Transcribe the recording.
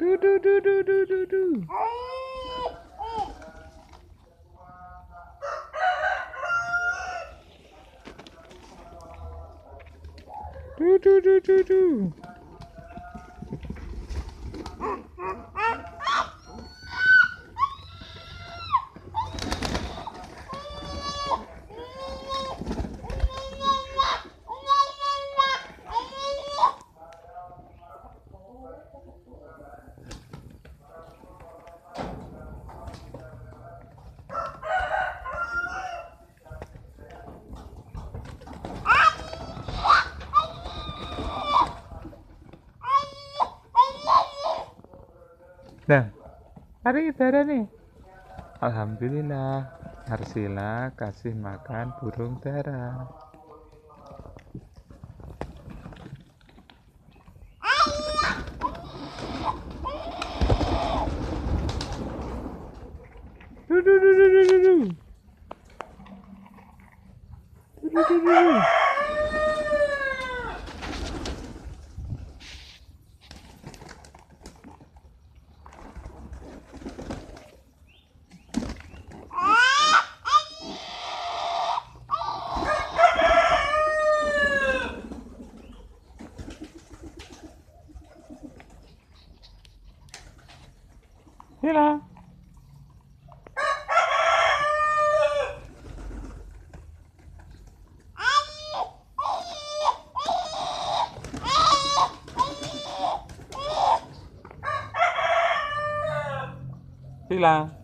Du du du du du du du. Du du du du du. Nah, hari dara nih. Alhamdulillah, Arsyla kasih makan burung dara. Du du du du du du du. Du du du du du. Hilang. Hilang.